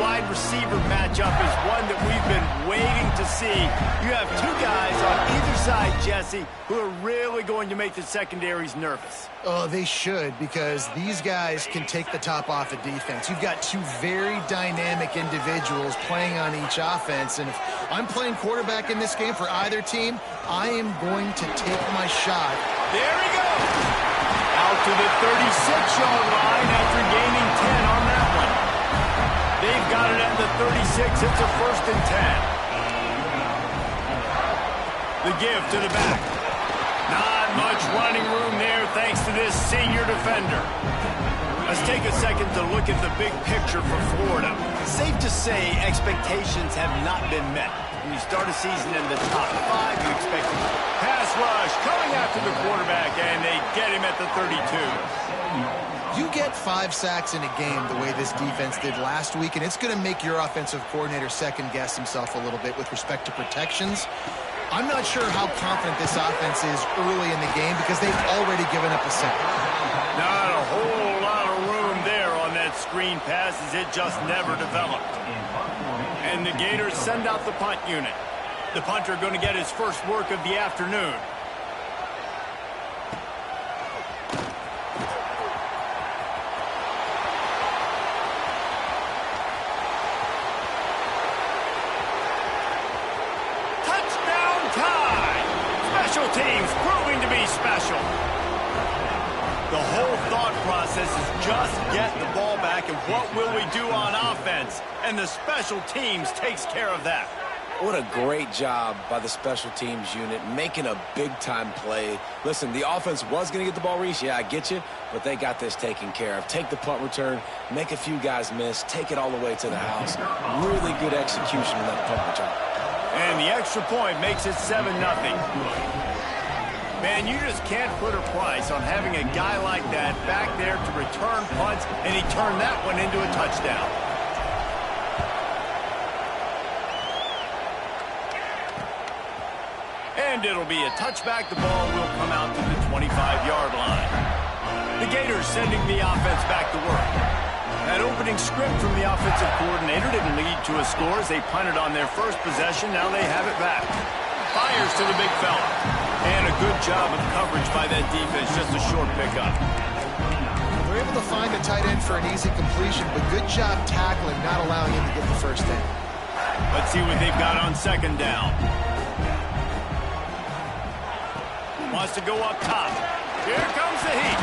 wide receiver matchup is one that we've been waiting to see. You have two guys on either side, Jesse, who are really going to make the secondaries nervous. Oh, they should, because these guys can take the top off of defense. You've got two very dynamic individuals playing on each offense, and if I'm playing quarterback in this game for either team, I am going to take my shot. There he goes! Out to the 36-yard line after gaining 10 on that one. They've got it at the 36. It's a 1st and 10. The give to the back. Not much running room there thanks to this senior defender. Let's take a second to look at the big picture for Florida. Safe to say expectations have not been met. When you start a season in the top 5, you expect a pass rush coming after the quarterback, and they get him at the 32. You get 5 sacks in a game the way this defense did last week, and it's going to make your offensive coordinator second-guess himself a little bit with respect to protections. I'm not sure how confident this offense is early in the game because they've already given up a sack. Not a whole lot of room there on that screen pass as it just never developed. And the Gators send out the punt unit. The punter going to get his first work of the afternoon. Touchdown time! Special teams proving to be special. The whole thought process is just get the ball back and what will we do on offense? And the special teams takes care of that. What a great job by the special teams unit, making a big-time play. Listen, the offense was going to get the ball, Reese. Yeah, I get you, but they got this taken care of. Take the punt return, make a few guys miss, take it all the way to the house. Really good execution on that punt return. And the extra point makes it 7-0. Man, you just can't put a price on having a guy like that back there to return punts, and he turned that one into a touchdown. And it'll be a touchback. The ball will come out to the 25-yard line. The Gators sending the offense back to work. That opening script from the offensive coordinator didn't lead to a score as they punted on their first possession. Now they have it back. Fires to the big fella. And a good job of coverage by that defense. Just a short pickup. They're able to find the tight end for an easy completion, but good job tackling, not allowing him to get the first down. Let's see what they've got on 2nd down. Wants to go up top. Here comes the heat.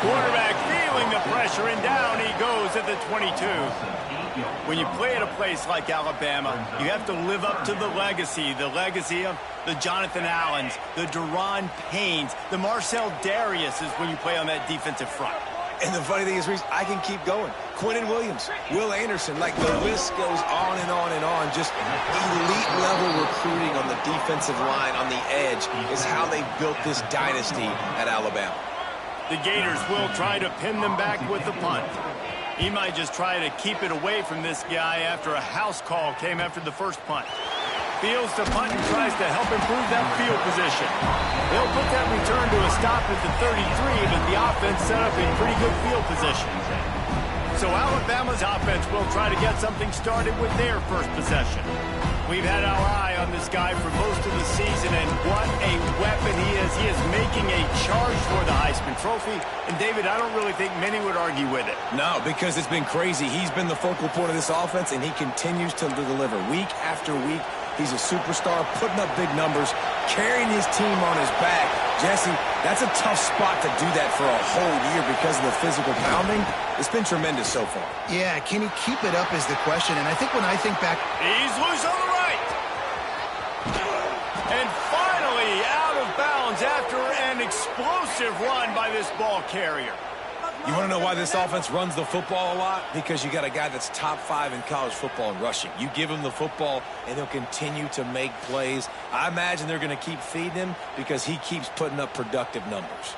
Quarterback feeling the pressure, and down he goes at the 22. When you play at a place like Alabama, you have to live up to the legacy of the Jonathan Allens, the Deron Paynes, the Marcel Dariuses when you play on that defensive front. And the funny thing is, Reese, I can keep going. Quentin Williams, Will Anderson, like the list goes on and on and on. Just elite-level recruiting on the defensive line, on the edge, is how they built this dynasty at Alabama. The Gators will try to pin them back with the punt. He might just try to keep it away from this guy after a house call came after the first punt. Fields to punt and tries to help improve that field position. They'll put that return to a stop at the 33, but the offense set up in pretty good field position. So Alabama's offense will try to get something started with their first possession. We've had our eye on this guy for most of the season, and what a weapon he is. He is making a charge for the Heisman Trophy. And, David, I don't really think many would argue with it. No, because it's been crazy. He's been the focal point of this offense, and he continues to deliver week after week. He's a superstar, putting up big numbers, carrying his team on his back. Jesse, that's a tough spot to do that for a whole year because of the physical pounding. It's been tremendous so far. Yeah, can he keep it up is the question. And I think when I think back... He's loose on the right. And finally out of bounds after an explosive run by this ball carrier. You want to know why this offense runs the football a lot? Because you got a guy that's top 5 in college football in rushing. You give him the football, and he'll continue to make plays. I imagine they're going to keep feeding him because he keeps putting up productive numbers.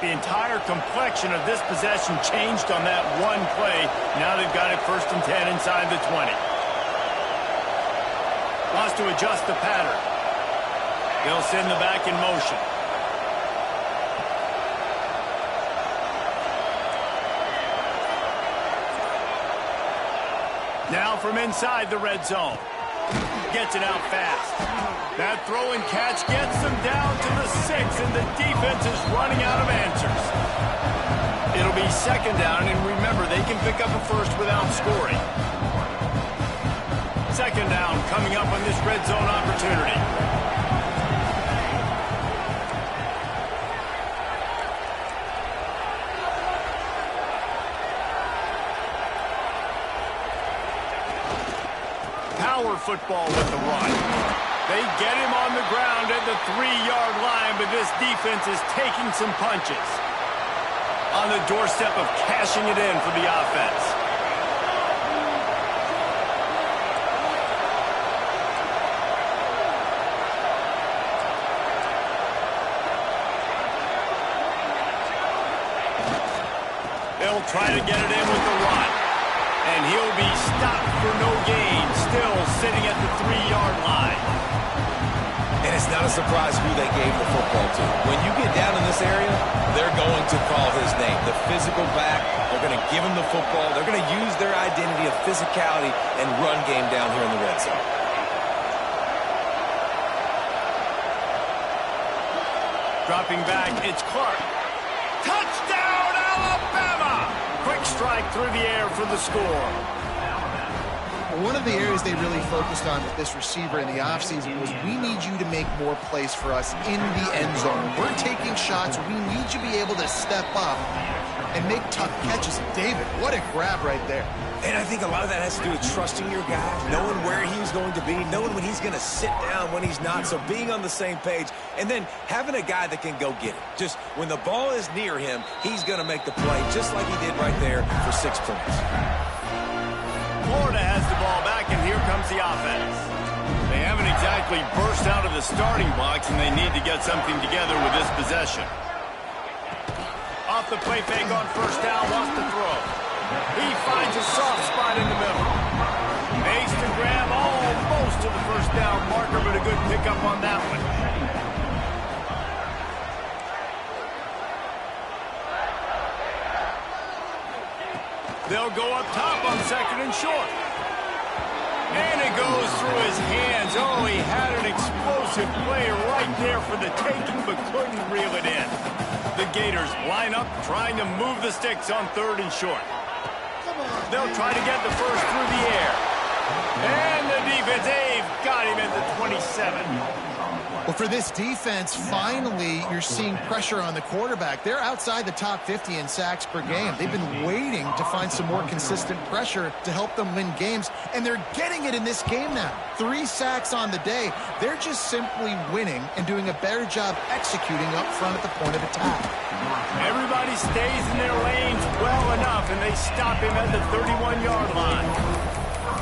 the entire complexion of this possession changed on that one play. Now they've got it 1st and 10 inside the 20. Wants to adjust the pattern. They'll send the back in motion. Now from inside the red zone. Gets it out fast. That throw and catch gets them down to the 6, and the defense is running out of answers. It'll be 2nd down, and remember, they can pick up a first without scoring. 2nd down coming up on this red zone opportunity. Power football with the run. They get him on the ground at the 3-yard line, but this defense is taking some punches. On the doorstep of cashing it in for the offense. They'll try to get it in with the run. And he'll be stopped for no gain, still sitting at the 3-yard line. And it's not a surprise who they gave the football to. When you get down in this area, they're going to call his name. The physical back, they're going to give him the football. They're going to use their identity of physicality and run game down here in the red zone. Dropping back, it's Clark. Touchdown, Alabama! Quick strike through the air for the score. One of the areas they really focused on with this receiver in the offseason was we need you to make more plays for us in the end zone. We're taking shots. We need you to be able to step up and make tough catches. David, what a grab right there. And I think a lot of that has to do with trusting your guy, knowing where he's going to be, knowing when he's going to sit down, when he's not, so being on the same page, and then having a guy that can go get it. Just when the ball is near him, he's going to make the play, just like he did right there for 6 points. Florida has the ball back, and here comes the offense. They haven't exactly burst out of the starting blocks, and they need to get something together with this possession. Off the play fake on 1st down, wants to throw. He finds a soft spot in the middle. Makes the grab almost to the 1st down marker, but a good pickup on that one. They'll go up top on 2nd and short. And it goes through his hands. Oh, he had an explosive play right there for the taking, but couldn't reel it in. The Gators line up, trying to move the sticks on 3rd and short. They'll try to get the first through the air. And the defense, they've got him at the 27. Well, for this defense, finally, you're seeing pressure on the quarterback. They're outside the top 50 in sacks per game. They've been waiting to find some more consistent pressure to help them win games, and they're getting it in this game now. 3 sacks on the day. They're just simply winning and doing a better job executing up front at the point of attack. Everybody stays in their lanes well enough, and they stop him at the 31-yard line.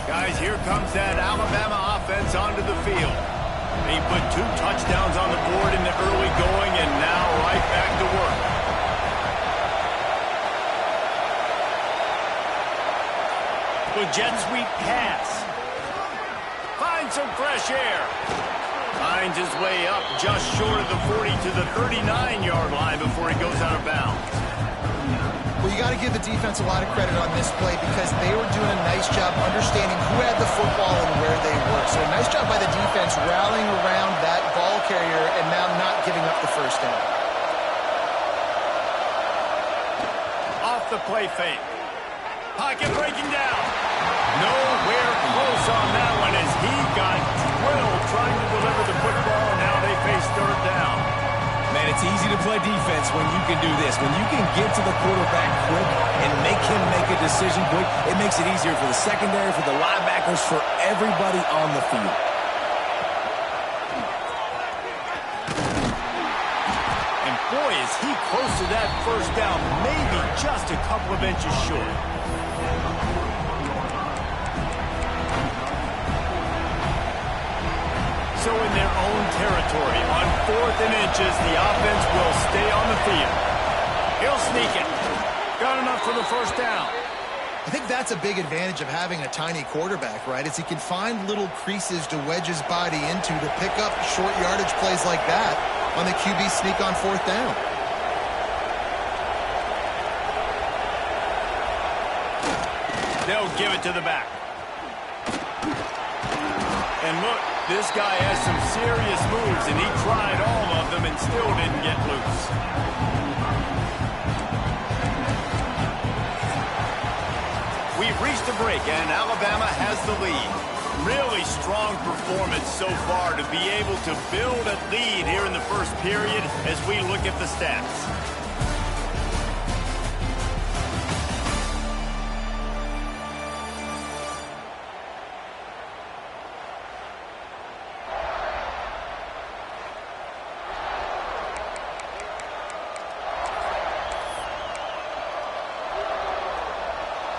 Guys, here comes that Alabama offense onto the field. He put 2 touchdowns on the board in the early going, and now right back to work. With jet sweep pass. Finds some fresh air. Finds his way up just short of the 40 to the 39-yard line before he goes out of bounds. Well, you got to give the defense a lot of credit on this play because they were doing a nice job understanding who had the football and where they were. So a nice job by the defense rallying around that ball carrier and now not giving up the 1st down. Off the play fake. Pocket breaking down. Nowhere close on that one as he got drilled trying to deliver the football. Now they face 3rd down. Man, it's easy to play defense when you can do this. When you can get to the quarterback quick and make him make a decision quick, it makes it easier for the secondary, for the linebackers, for everybody on the field. And boy, is he close to that 1st down, maybe just a couple of inches short. So in their own territory, on 4th and inches, the offense will stay on the field. He'll sneak it. Got enough for the first down. I think that's a big advantage of having a tiny quarterback, right? Is he can find little creases to wedge his body into to pick up short yardage plays like that on the QB sneak on fourth down. They'll give it to the back. And look, this guy has some serious moves, and he tried all of them and still didn't get loose. We've reached a break, and Alabama has the lead. Really strong performance so far to be able to build a lead here in the first period as we look at the stats.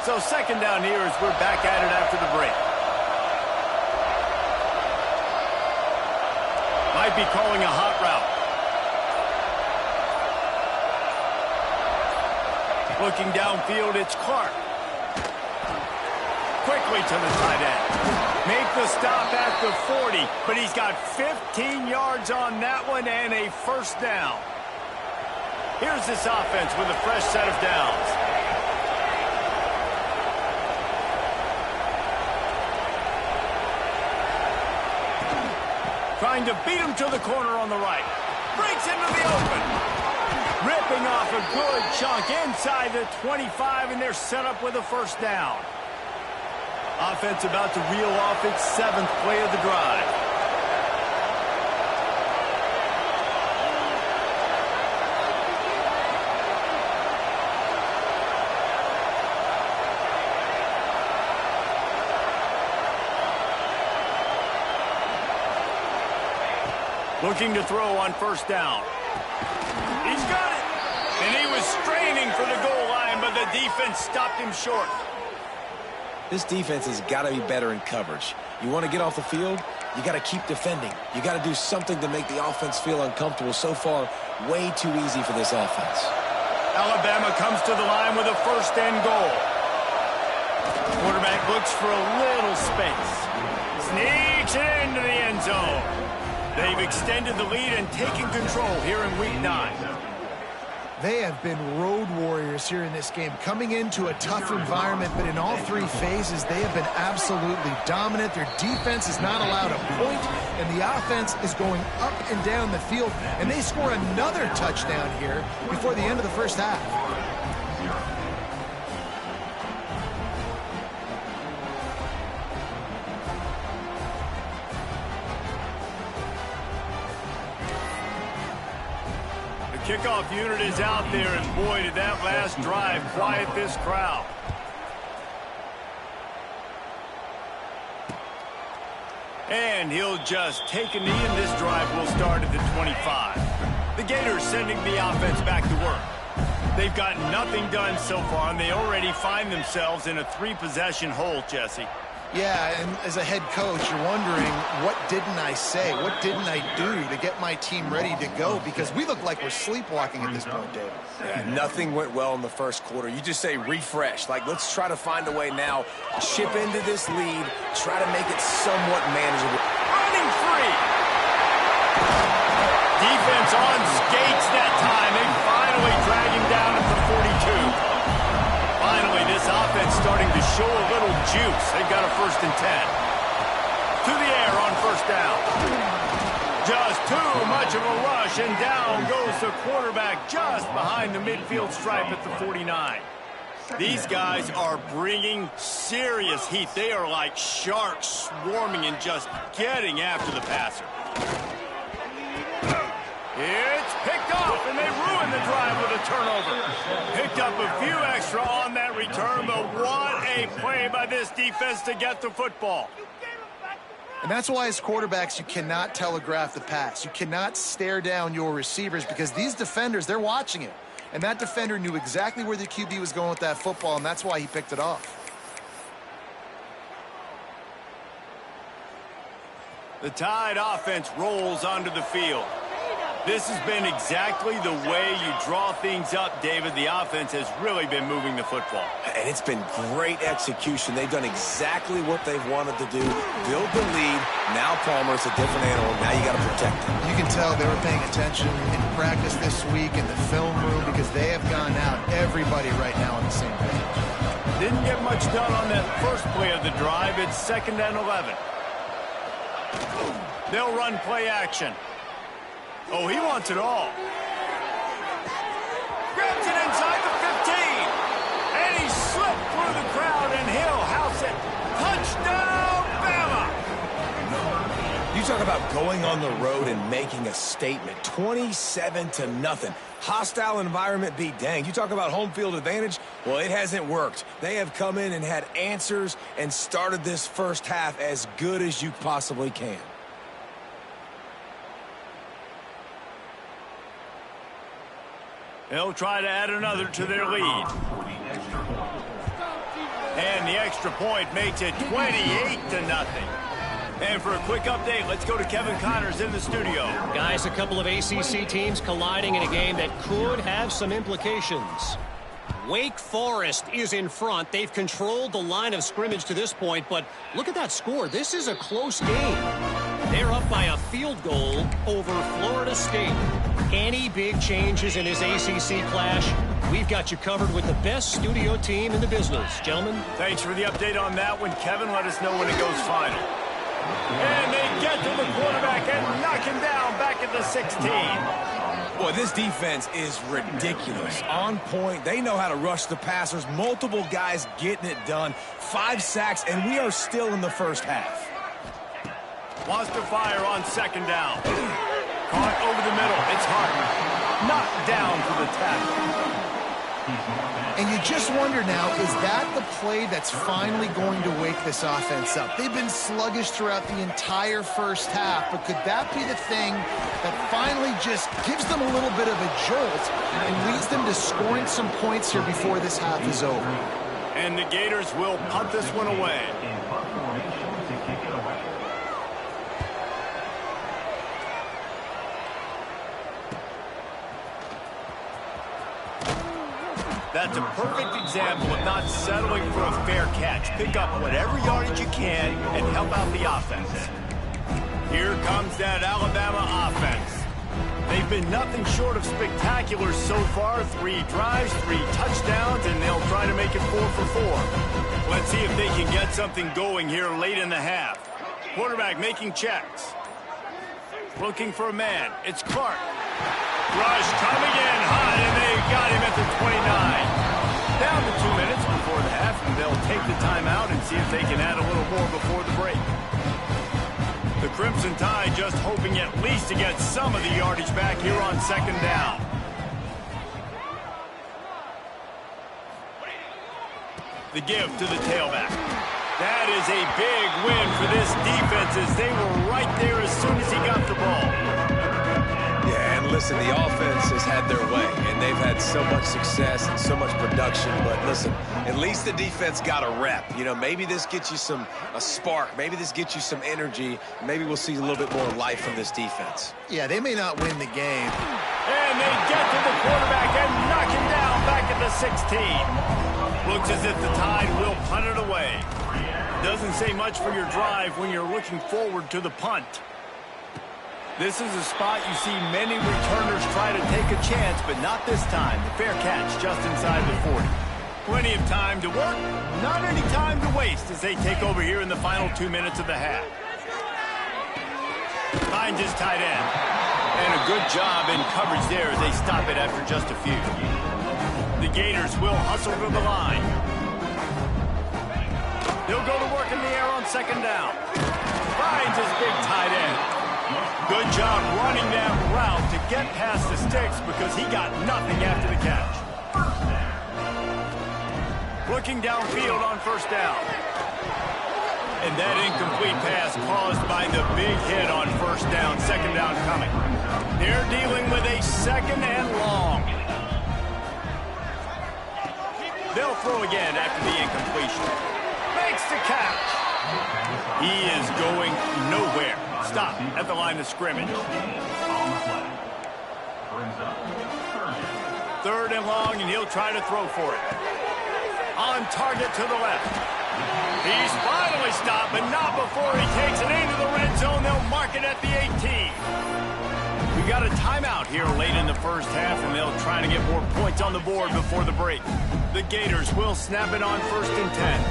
So second down here as we're back at it after the break. Might be calling a hot route. Looking downfield, it's Clark. Quickly to the tight end. Make the stop at the 40, but he's got 15 yards on that one and a first down. Here's this offense with a fresh set of downs. Trying to beat him to the corner on the right. Breaks into the open. Ripping off a good chunk inside the 25, and they're set up with a first down. Offense about to reel off its 7th play of the drive. Looking to throw on first down. He's got it. And he was straining for the goal line, but the defense stopped him short. This defense has got to be better in coverage. You want to get off the field, you got to keep defending. You got to do something to make the offense feel uncomfortable. So far, way too easy for this offense. Alabama comes to the line with a first and goal. Quarterback looks for a little space. Sneaks it into the end zone. They've extended the lead and taken control here in Week 9. They have been road warriors here in this game, coming into a tough environment, but in all three phases, they have been absolutely dominant. Their defense is not allowed a point, and the offense is going up and down the field, and they score another touchdown here before the end of the first half. Kickoff unit is out there, and boy, did that last drive quiet this crowd. And he'll just take a knee, and this drive will start at the 25. The Gators sending the offense back to work. They've got nothing done so far, and they already find themselves in a 3-possession hole, Jesse. Yeah, and as a head coach, you're wondering, what didn't I say? What didn't I do to get my team ready to go? Because we look like we're sleepwalking at this point, David. Yeah, nothing went well in the first quarter. You just say refresh. Like, let's try to find a way now. Chip into this lead. Try to make it somewhat manageable. Running free. Defense on skates that time. They finally drag him down at the 42. Finally, this offense starting to show a little juice. They've got a 1st and 10. To the air on first down. Just too much of a rush, and down goes the quarterback just behind the midfield stripe at the 49. These guys are bringing serious heat. They are like sharks swarming and just getting after the passer. It's picked off, and they ruin the drive with a turnover. Picked up a few extra on that return, but what a play by this defense to get the football. And that's why as quarterbacks, you cannot telegraph the pass. You cannot stare down your receivers because these defenders, they're watching it. And that defender knew exactly where the QB was going with that football, and that's why he picked it off. The Tide offense rolls onto the field. This has been exactly the way you draw things up, David. The offense has really been moving the football. And it's been great execution. They've done exactly what they've wanted to do. Build the lead. Now Palmer's a different animal. Now you got to protect him. You can tell they were paying attention in practice this week in the film room because they have gone out, everybody right now on the same page. Didn't get much done on that first play of the drive. It's 2nd and 11. They'll run play action. Oh, he wants it all. Grabs it inside the 15. And he slipped through the crowd, and he'll house it. Touchdown, Bama! You talk about going on the road and making a statement. 27-0. Hostile environment beat. Dang, you talk about home field advantage? Well, it hasn't worked. They have come in and had answers and started this first half as good as you possibly can. They'll try to add another to their lead. And the extra point makes it 28-0. And for a quick update, let's go to Kevin Connors in the studio. Guys, a couple of ACC teams colliding in a game that could have some implications. Wake Forest is in front. They've controlled the line of scrimmage to this point, but look at that score. This is a close game. They're up by a field goal over Florida State. Any big changes in this ACC clash, we've got you covered with the best studio team in the business. Gentlemen. Thanks for the update on that one, Kevin. Let us know when it goes final. And they get to the quarterback and knock him down back at the 16. Boy, this defense is ridiculous. On point. They know how to rush the passers. Multiple guys getting it done. 5 sacks, and we are still in the first half. Wants to fire on 2nd down. Caught over the middle. It's Hart. Knocked down for the tackle. And you just wonder now, is that the play that's finally going to wake this offense up? They've been sluggish throughout the entire first half, but could that be the thing that finally just gives them a little bit of a jolt and leads them to scoring some points here before this half is over? And the Gators will punt this one away. That's a perfect example of not settling for a fair catch. Pick up whatever yardage you can and help out the offense. Here comes that Alabama offense. They've been nothing short of spectacular so far. 3 drives, 3 touchdowns, and they'll try to make it 4 for 4. Let's see if they can get something going here late in the half. Quarterback making checks. Looking for a man. It's Clark. Rush coming in hot, and they got him at the 29. Down to 2 minutes before the half, and they'll take the timeout and see if they can add a little more before the break. The Crimson Tide just hoping at least to get some of the yardage back here on 2nd down. The give to the tailback. That is a big win for this defense as they were right there as soon as he got the ball. Yeah, and listen, the offense has had their way, and they've had so much success and so much production. But listen, at least the defense got a rep. You know, maybe this gets you a spark. Maybe this gets you some energy. Maybe we'll see a little bit more life from this defense. Yeah, they may not win the game. And they get to the quarterback and knock him down back at the 16. Looks as if the Tide will punt it away. Doesn't say much for your drive when you're looking forward to the punt. This is a spot you see many returners try to take a chance, but not this time. The fair catch just inside the 40. Plenty of time to work, not any time to waste as they take over here in the final 2 minutes of the half. Finds his tight end. And a good job in coverage there as they stop it after just a few. The Gators will hustle to the line. They'll go to work in the air on 2nd down. Finds his big tight end. Good job running that route to get past the sticks because he got nothing after the catch. Looking downfield on 1st down. And that incomplete pass caused by the big hit on 1st down. 2nd down coming. They're dealing with a 2nd and long. They'll throw again after the incompletion. Makes the catch. He is going nowhere. Stop at the line of scrimmage. Third and long, and he'll try to throw for it. On target to the left. He's finally stopped, but not before he takes it into the red zone. They'll mark it at the 18. We got a timeout here late in the first half, and they'll try to get more points on the board before the break. The Gators will snap it on 1st and 10.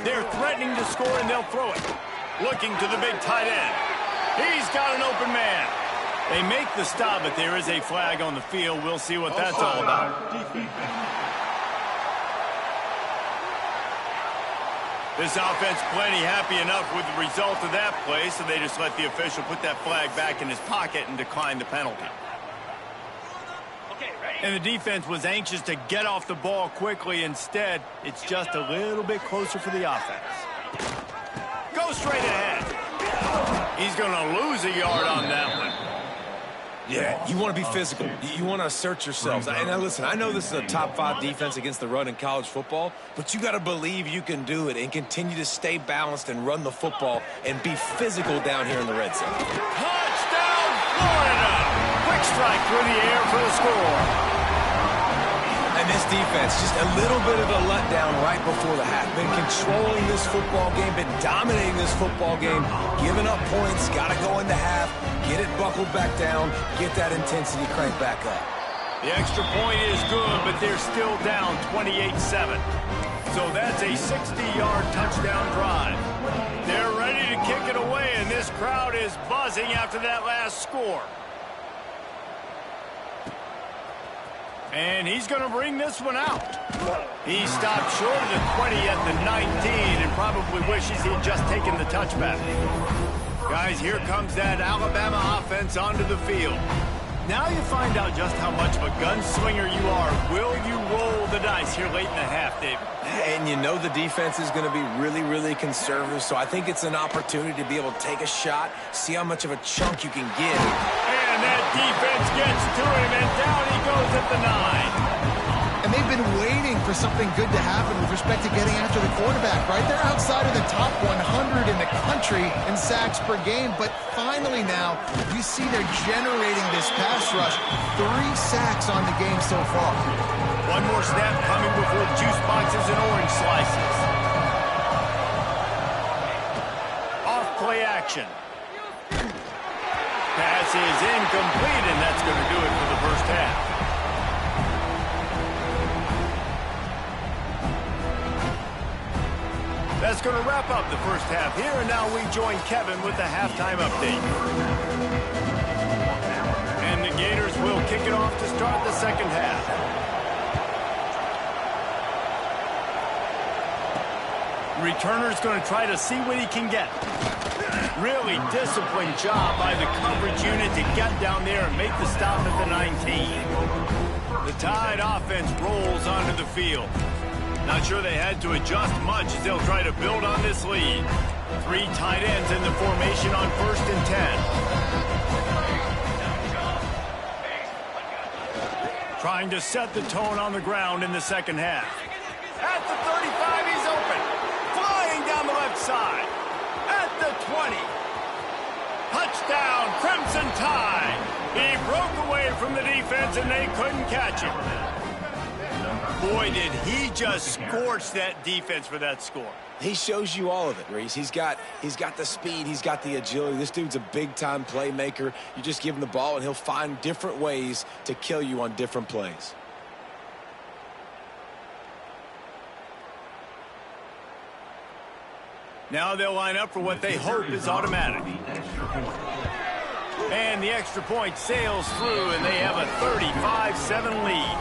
They're threatening to score, and they'll throw it. Looking to the big tight end. He's got an open man. They make the stop, but there is a flag on the field. We'll see what that's all about. This offense plenty happy enough with the result of that play, so they just let the official put that flag back in his pocket and decline the penalty. And the defense was anxious to get off the ball quickly. Instead, it's just a little bit closer for the offense. Go straight ahead. He's going to lose a yard on that one. Yeah, you want to be physical. You want to assert yourselves. And now listen, I know this is a top 5 defense against the run in college football, but you got to believe you can do it and continue to stay balanced and run the football and be physical down here in the red zone. Touchdown, Florida! Quick strike through the air for the score. And this defense, just a little bit of a letdown right before the half. Been controlling this football game, been dominating this football game, giving up points, got to go into half, get it buckled back down, get that intensity cranked back up. The extra point is good, but they're still down 28-7. So that's a 60-yard touchdown drive. They're ready to kick it away, and this crowd is buzzing after that last score. And he's going to bring this one out. He stopped short of the 20 at the 19 and probably wishes he had just taken the touchback. Guys, here comes that Alabama offense onto the field. Now you find out just how much of a gunslinger you are. Will you roll the dice here late in the half, David? And you know the defense is going to be really, really conservative, so I think it's an opportunity to be able to take a shot, see how much of a chunk you can get. And that defense gets to him, and down he goes at the 9. And they've been waiting for something good to happen with respect to getting after the quarterback, right? They're outside of the top 100 in the country in sacks per game, but finally now you see they're generating this pass rush. 3 sacks on the game so far. One more snap coming before juice boxes and orange slices. Off play action. Pass is incomplete, and that's going to do it for the first half. That's going to wrap up the first half here, and now we join Kevin with the halftime update. And the Gators will kick it off to start the second half. Returner's going to try to see what he can get. Really disciplined job by the coverage unit to get down there and make the stop at the 19. The Tide offense rolls onto the field. Not sure they had to adjust much as they'll try to build on this lead. 3 tight ends in the formation on 1st and 10. Trying to set the tone on the ground in the second half. At the 35, he's open. Flying down the left side. At the 20. Touchdown, Crimson Tide. He broke away from the defense and they couldn't catch him. Boy, did he just scorch that defense for that score. He shows you all of it, Reese. He's got the speed. He's got the agility. This dude's a big-time playmaker. You just give him the ball, and he'll find different ways to kill you on different plays. Now they'll line up for what they hope is automatic. And the extra point sails through, and they have a 35-7 lead.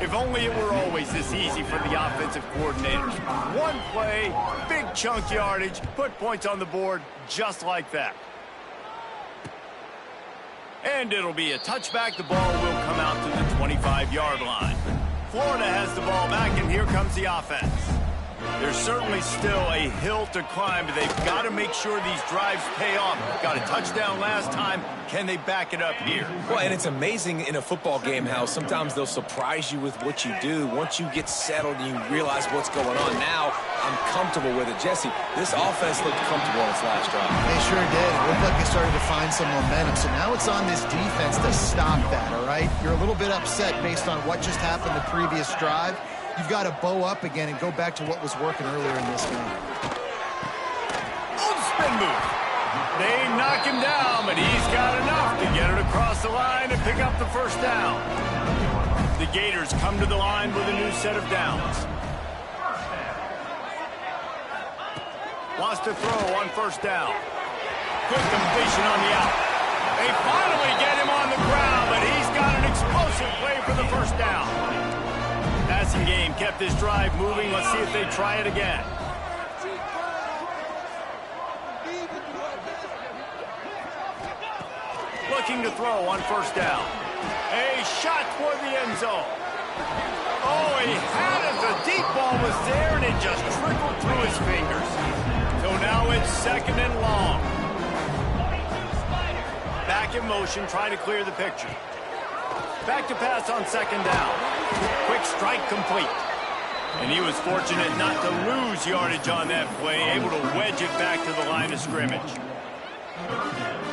If only it were always this easy for the offensive coordinators. One play, big chunk yardage, put points on the board just like that. And it'll be a touchback. The ball will come out to the 25-yard line. Florida has the ball back, and here comes the offense. There's certainly still a hill to climb, but they've got to make sure these drives pay off. Got a touchdown last time. Can they back it up here? Well, and it's amazing in a football game how sometimes they'll surprise you with what you do. Once you get settled and you realize what's going on, now I'm comfortable with it. Jesse, this offense looked comfortable on its last drive. They sure did. It looked like they started to find some momentum. So now it's on this defense to stop that, all right? You're a little bit upset based on what just happened the previous drive. You've got to bow up again and go back to what was working earlier in this game. Spin move. They knock him down, but he's got enough to get it across the line and pick up the first down. The Gators come to the line with a new set of downs. Wants to throw on first down. Good completion on the out. They finally get him on the ground, but he's got an explosive play for the first down. Passing game kept this drive moving. Let's see if they try it again. Looking to throw on first down. A shot toward the end zone. Oh, he had it. The deep ball was there, and it just trickled through his fingers. So now it's second and long. Back in motion, try to clear the picture. Back to pass on second down. Quick strike complete. And he was fortunate not to lose yardage on that play, able to wedge it back to the line of scrimmage.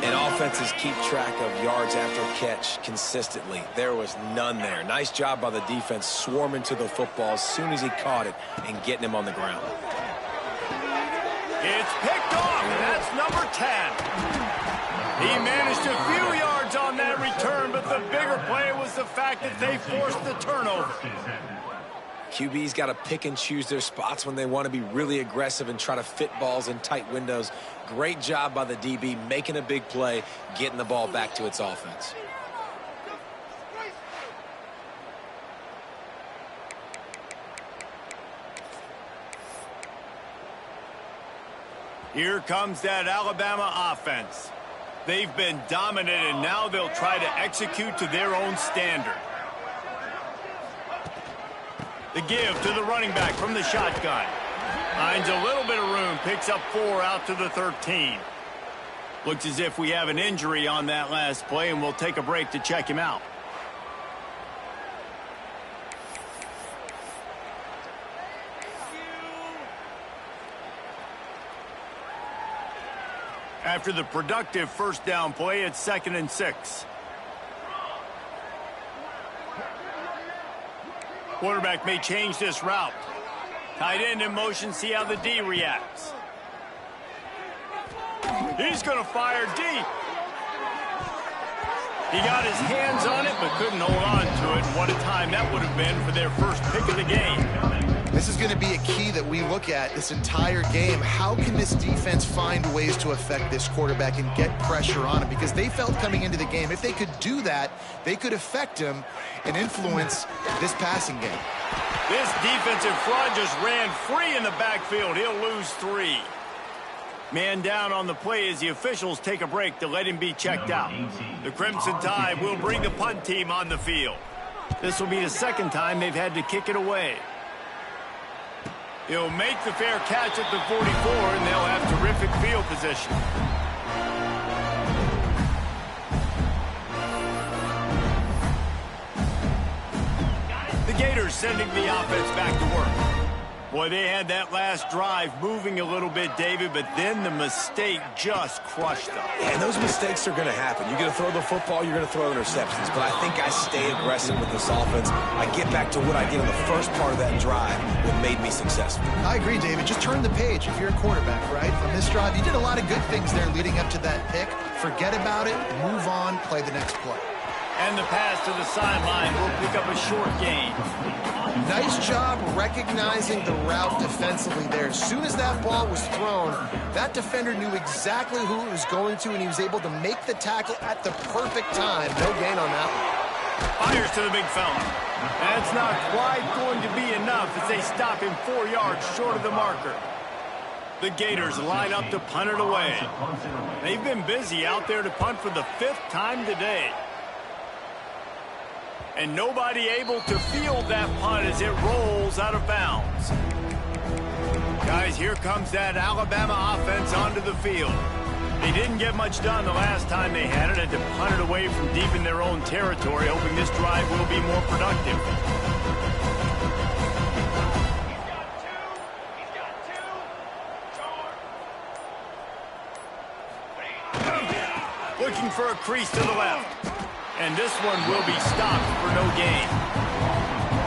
And offenses keep track of yards after catch consistently. There was none there. Nice job by the defense swarming to the football as soon as he caught it and getting him on the ground. It's picked off, and that's number 10. He managed a few yards on that return, but the bigger play was the fact that they forced the turnover. QB's got to pick and choose their spots when they want to be really aggressive and try to fit balls in tight windows. Great job by the DB making a big play, getting the ball back to its offense. Here comes that Alabama offense. They've been dominant, and now they'll try to execute to their own standard. The give to the running back from the shotgun. Finds a little bit of room, picks up 4 out to the 13. Looks as if we have an injury on that last play, and we'll take a break to check him out. After the productive first down play, it's 2nd and 6. Quarterback may change this route. Tight end in motion, see how the D reacts. He's going to fire deep. He got his hands on it, but couldn't hold on to it. What a time that would have been for their first pick of the game. This is going to be a key that we look at this entire game. How can this defense find ways to affect this quarterback and get pressure on him? Because they felt coming into the game, if they could do that, they could affect him and influence this passing game. This defensive front just ran free in the backfield. He'll lose 3. Man down on the play as the officials take a break to let him be checked out. The Crimson Tide will bring the punt team on the field. This will be the second time they've had to kick it away. He'll make the fair catch at the 44, and they'll have terrific field position. The Gators sending the offense back to work. Boy, they had that last drive moving a little bit, David, but then the mistake just crushed them. Yeah, and those mistakes are going to happen. You're going to throw the football, you're going to throw interceptions. But I think I stay aggressive with this offense. I get back to what I did in the first part of that drive that made me successful. I agree, David. Just turn the page if you're a quarterback, right? On this drive, you did a lot of good things there leading up to that pick. Forget about it, move on, play the next play. And the pass to the sideline will pick up a short gain. Nice job recognizing the route defensively there. As soon as that ball was thrown, that defender knew exactly who it was going to, and he was able to make the tackle at the perfect time. No gain on that one. Fires to the big fella. That's not quite going to be enough as they stop him 4 yards short of the marker. The Gators line up to punt it away. They've been busy out there to punt for the 5th time today. And nobody able to field that punt as it rolls out of bounds. Guys, here comes that Alabama offense onto the field. They didn't get much done the last time they had it. Had to punt it away from deep in their own territory, hoping this drive will be more productive. Looking for a crease to the left. And this one will be stopped for no gain.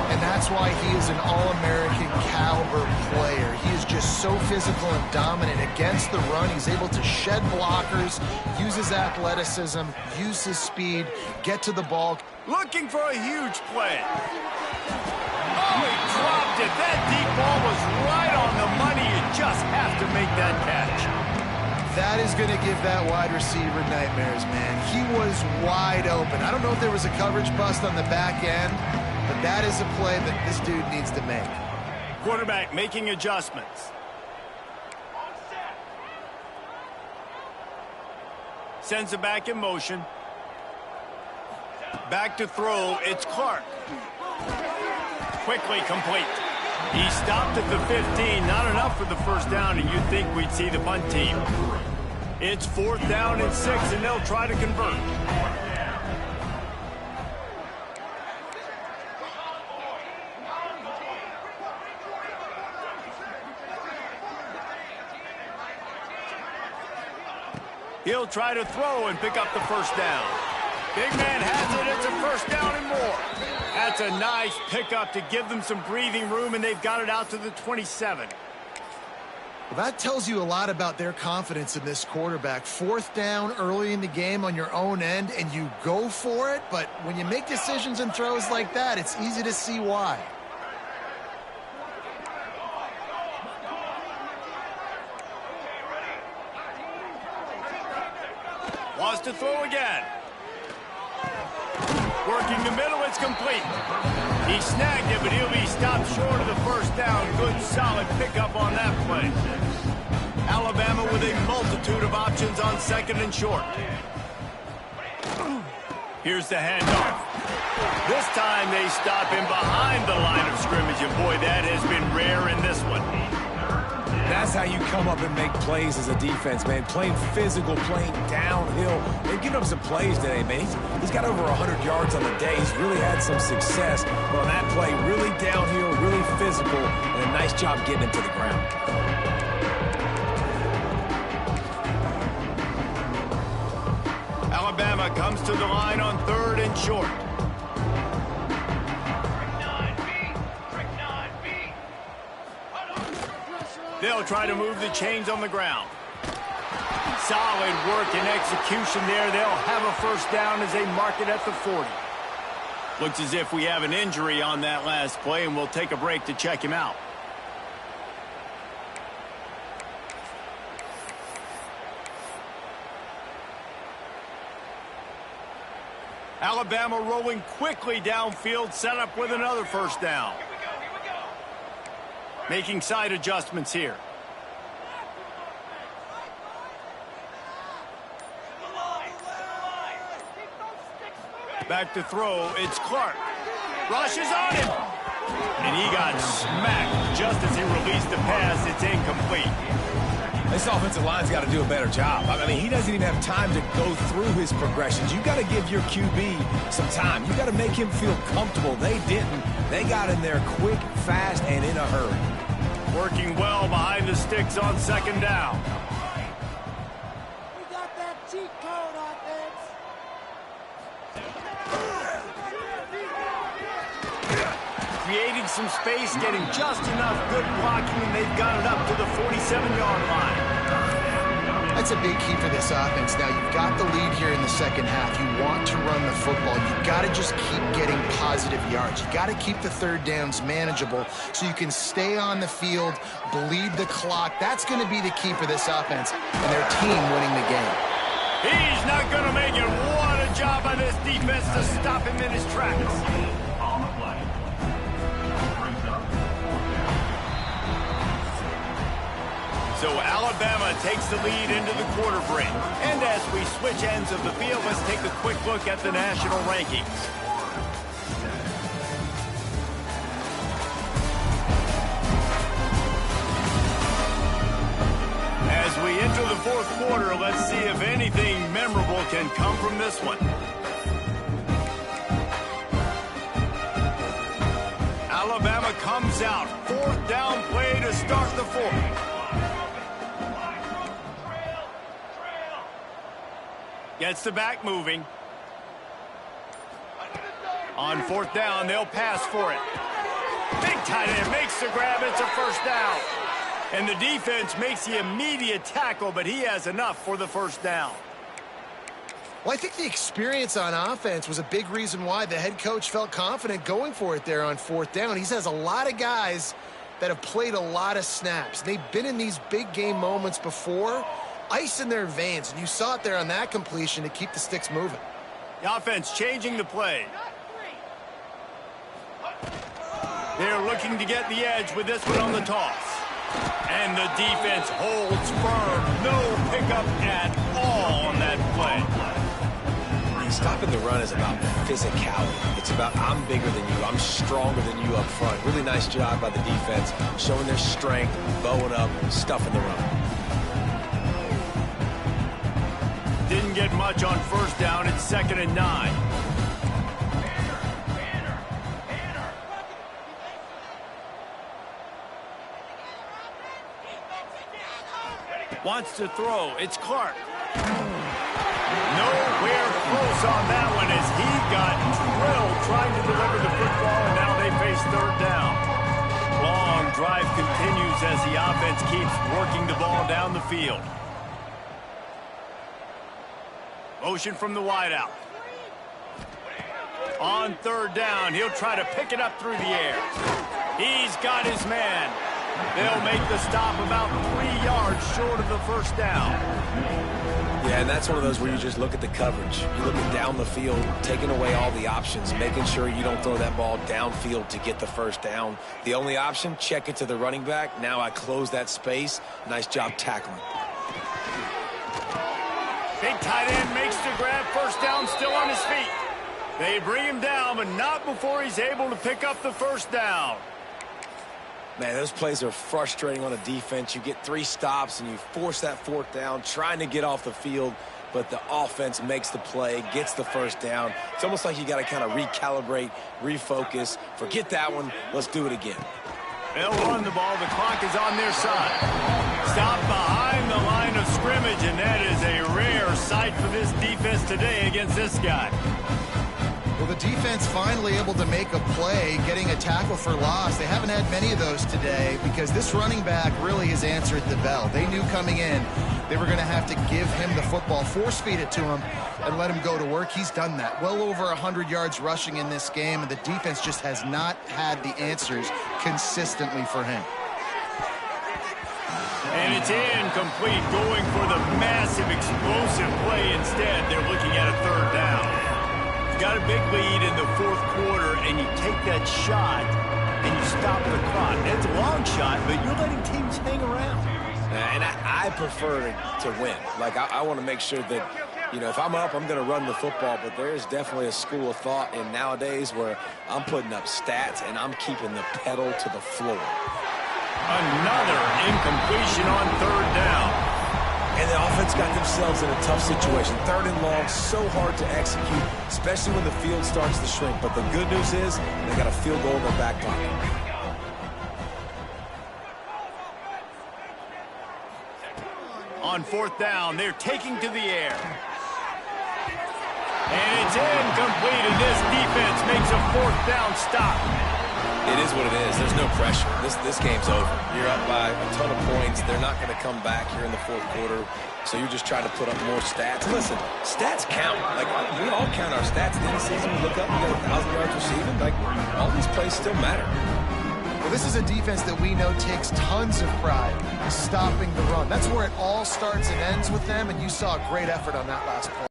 And that's why he is an All-American caliber player. He is just so physical and dominant against the run. He's able to shed blockers, use his athleticism, use his speed, get to the ball. Looking for a huge play. Oh, he dropped it. That deep ball was right on the money. You just have to make that catch. That is going to give that wide receiver nightmares, man. He was wide open. I don't know if there was a coverage bust on the back end, but that is a play that this dude needs to make. Quarterback making adjustments. Sends it back in motion. Back to throw. It's Clark. Quickly complete. He stopped at the 15. Not enough for the first down, and you'd think we'd see the punt team. It's 4th down and 6, and they'll try to convert. He'll try to throw and pick up the first down. Big man has it. It's a first down and more. That's a nice pickup to give them some breathing room, and they've got it out to the 27. Well, that tells you a lot about their confidence in this quarterback. 4th down early in the game on your own end, and you go for it, but when you make decisions and throws like that, it's easy to see why. Wants to throw again. Working the middle, it's complete. He snagged it, but he'll be stopped short of the first down. Good, solid pickup on that play. Alabama with a multitude of options on 2nd and short. Here's the handoff. This time they stop him behind the line of scrimmage, and boy, that has been rare in this one. That's how you come up and make plays as a defense, man. Playing physical, playing downhill. They've given up some plays today, man. He's got over 100 yards on the day. He's really had some success. But on that play, really downhill, really physical, and a nice job getting him to the ground. Alabama comes to the line on 3rd and short. They'll try to move the chains on the ground. Solid work and execution there. They'll have a first down as they mark it at the 40. Looks as if we have an injury on that last play, and we'll take a break to check him out. Alabama rolling quickly downfield, set up with another first down. Making side adjustments here. Back to throw, it's Clark. Rushes on him. And he got smacked just as he released the pass. It's incomplete. This offensive line's got to do a better job. I mean, he doesn't even have time to go through his progressions. You've got to give your QB some time. You've got to make him feel comfortable. They didn't. They got in there quick, fast, and in a hurry. Working well behind the sticks on 2nd down. We got that cheat code offense. Creating some space, getting just enough good blocking, and they've got it up to the 47-yard line. That's a big key for this offense. Now, you've got the lead here in the second half. You want to run the football. You've got to just keep getting positive yards. You've got to keep the 3rd downs manageable so you can stay on the field, bleed the clock. That's going to be the key for this offense and their team winning the game. He's not going to make it. What a job by this defense to stop him in his tracks. So Alabama takes the lead into the quarter break. And as we switch ends of the field, let's take a quick look at the national rankings. quarter. Let's see if anything memorable can come from this one. Alabama comes out. 4th down play to start the 4th. Gets the back moving. On 4th down, they'll pass for it. Big tight end makes the grab. It's a first down. And the defense makes the immediate tackle, but he has enough for the first down. Well, I think the experience on offense was a big reason why the head coach felt confident going for it there on 4th down. He has a lot of guys that have played a lot of snaps. They've been in these big game moments before, ice in their veins, and you saw it there on that completion to keep the sticks moving. The offense changing the play. They're looking to get the edge with this one on the toss. And the defense holds firm. No pickup at all on that play. Stopping the run is about physicality. It's about I'm bigger than you. I'm stronger than you up front. Really nice job by the defense, showing their strength, bowing up, stuffing the run. Didn't get much on 1st down. It's 2nd and 9. Wants to throw. It's Clark. Nowhere close on that one as he got drilled trying to deliver the football, and now they face 3rd down. Long drive continues as the offense keeps working the ball down the field. Motion from the wideout. On 3rd down, he'll try to pick it up through the air. He's got his man. They'll make the stop about 3 yards short of the first down. Yeah, and that's one of those where you just look at the coverage. You're looking down the field, taking away all the options, making sure you don't throw that ball downfield to get the first down. The only option, check it to the running back. Now I close that space. Nice job tackling. Big tight end makes the grab. First down, still on his feet. They bring him down, but not before he's able to pick up the first down. Man, those plays are frustrating on a defense. You get 3 stops and you force that 4th down, trying to get off the field, but the offense makes the play, gets the first down. It's almost like you got to kind of recalibrate, refocus. Forget that one. Let's do it again. They'll run the ball. The clock is on their side. Stop behind the line of scrimmage, and that is a rare sight for this defense today against this guy. Well, the defense finally able to make a play, getting a tackle for loss. They haven't had many of those today because this running back really has answered the bell. They knew coming in they were going to have to give him the football, force feed it to him, and let him go to work. He's done that. Well over 100 yards rushing in this game, and the defense just has not had the answers consistently for him. And it's incomplete, going for the massive explosive play instead. They're looking at a 3rd down. Got a big lead in the 4th quarter, and you take that shot, and you stop the clock. It's a long shot, but you're letting teams hang around. And I prefer to win. Like, I want to make sure that, you know, if I'm up, I'm going to run the football, but there is definitely a school of thought in nowadays where I'm putting up stats, and I'm keeping the pedal to the floor. Another incompletion on 3rd down. And the offense got themselves in a tough situation. 3rd and long, so hard to execute, especially when the field starts to shrink. But the good news is they got a field goal in their back pocket. On 4th down, they're taking to the air. And it's incomplete, and this defense makes a 4th down stop. It is what it is. There's no pressure. This game's over. You're up by a ton of points. They're not going to come back here in the 4th quarter, so you're just trying to put up more stats. Listen, stats count. Like, we all count our stats. At the end of the season, we look up, we got 1,000 yards receiving. Like, all these plays still matter. Well, this is a defense that we know takes tons of pride in stopping the run. That's where it all starts and ends with them, and you saw a great effort on that last play.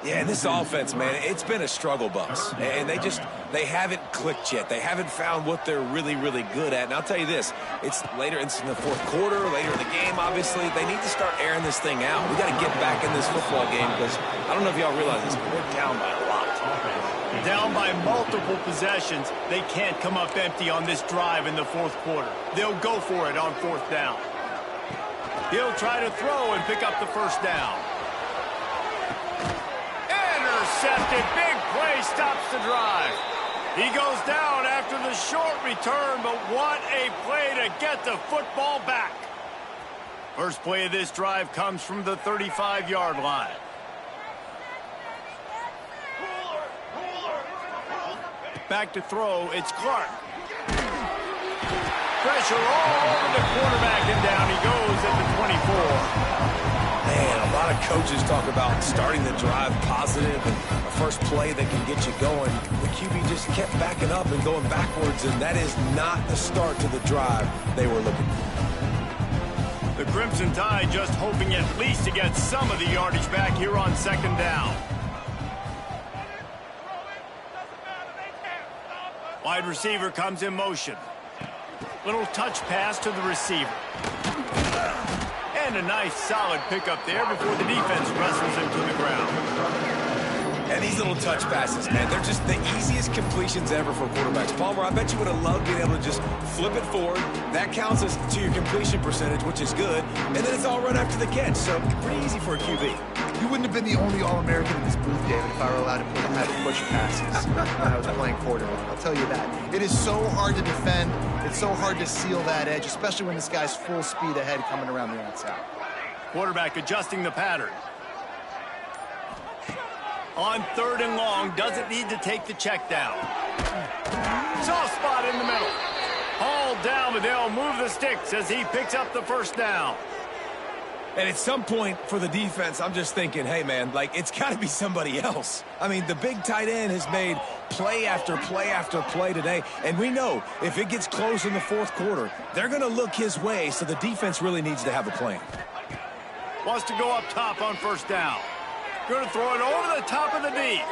Yeah, and this offense, man, it's been a struggle bus. And they haven't clicked yet. They haven't found what they're really, really good at. And I'll tell you this, it's later, it's in the 4th quarter, later in the game, obviously. They need to start airing this thing out. We got to get back in this football game because I don't know if y'all realize this, but we're down by a lot. Down by multiple possessions, they can't come up empty on this drive in the fourth quarter. They'll go for it on fourth down. He'll try to throw and pick up the first down. Intercepted. Big play stops the drive. He goes down after the short return, but what a play to get the football back. First play of this drive comes from the 35-yard line. Back to throw, it's Clark. Pressure all over the quarterback, and down he goes at the 24. Man, a lot of coaches talk about starting the drive positive and a first play that can get you going. The QB just kept backing up and going backwards, and that is not the start to the drive they were looking for. The Crimson Tide just hoping at least to get some of the yardage back here on second down. Wide receiver comes in motion. Little touch pass to the receiver. And a nice solid pickup there before the defense wrestles him to the ground. And these little touch passes, man, they're just the easiest completions ever for quarterbacks. Palmer, I bet you would have loved being able to just flip it forward. That counts as to your completion percentage, which is good. And then it's all run after the catch, so pretty easy for a QB. You wouldn't have been the only All-American in this booth, David, if I were allowed to push passes when I was playing quarterback. I'll tell you that. It is so hard to defend. It's so hard to seal that edge, especially when this guy's full speed ahead coming around the outside. Quarterback adjusting the pattern. On third and long, doesn't need to take the check down. Soft spot in the middle. Hauled down, but they'll move the sticks as he picks up the first down. And at some point for the defense, I'm just thinking, hey, man, like, it's got to be somebody else. I mean, the big tight end has made play after play after play today, and we know if it gets close in the fourth quarter, they're going to look his way, so the defense really needs to have a plan. Wants to go up top on first down. Going to throw it over the top of the D.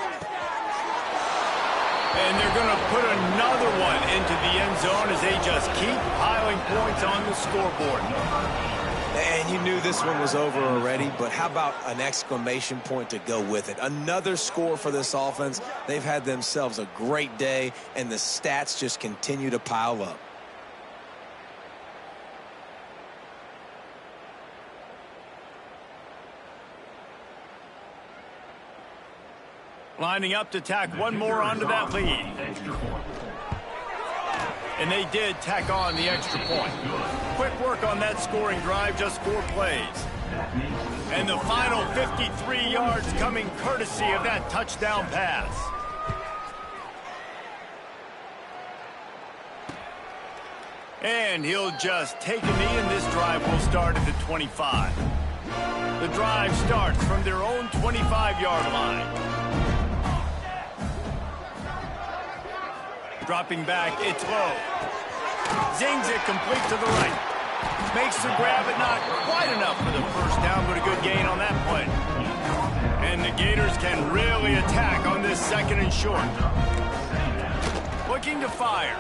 And they're going to put another one into the end zone as they just keep piling points on the scoreboard. And you knew this one was over already, but how about an exclamation point to go with it? Another score for this offense. They've had themselves a great day, and the stats just continue to pile up. Lining up to tack one more onto that lead. And they did tack on the extra point. Quick work on that scoring drive, just 4 plays. And the final 53 yards coming courtesy of that touchdown pass. And he'll just take a knee, and this drive will start at the 25. The drive starts from their own 25-yard line. Dropping back, it's low. Zings it complete to the right. Makes the grab, but not quite enough for the first down, but a good gain on that play. And the Gators can really attack on this second and short. Looking to fire.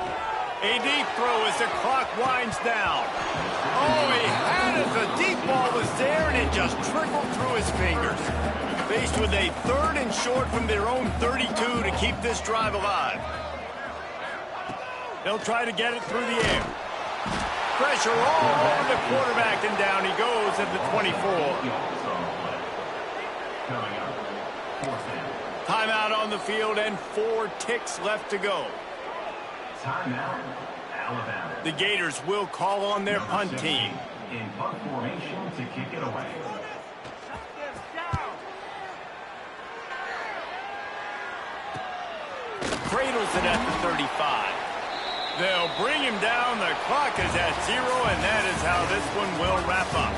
A deep throw as the clock winds down. Oh, he had it. The deep ball was there, and it just trickled through his fingers. Faced with a third and short from their own 32 to keep this drive alive. They'll try to get it through the air. Pressure all over the quarterback, and down he goes at the 24. Timeout on the field, and 4 ticks left to go. Timeout, Alabama. The Gators will call on their punt team. In punt formation to kick it away. Cradles it at the 35. They'll bring him down. The clock is at 0, and that is how this one will wrap up.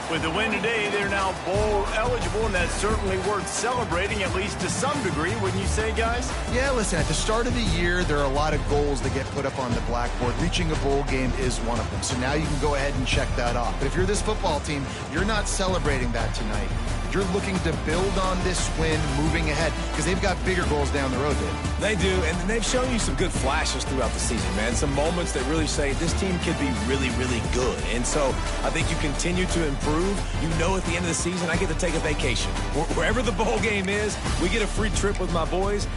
With the win today, they're now bowl eligible, and that's certainly worth celebrating, at least to some degree, wouldn't you say, guys? Yeah, listen, at the start of the year, there are a lot of goals that get put up on the blackboard. Reaching a bowl game is one of them. So now you can go ahead and check that off. But if you're this football team, you're not celebrating that tonight. You're looking to build on this win moving ahead because they've got bigger goals down the road, Dave. They do, and they've shown you some good flashes throughout the season, man. Some moments that really say this team could be really, really good. And so I think you continue to improve. You know at the end of the season, I get to take a vacation. Wherever the bowl game is, we get a free trip with my boys.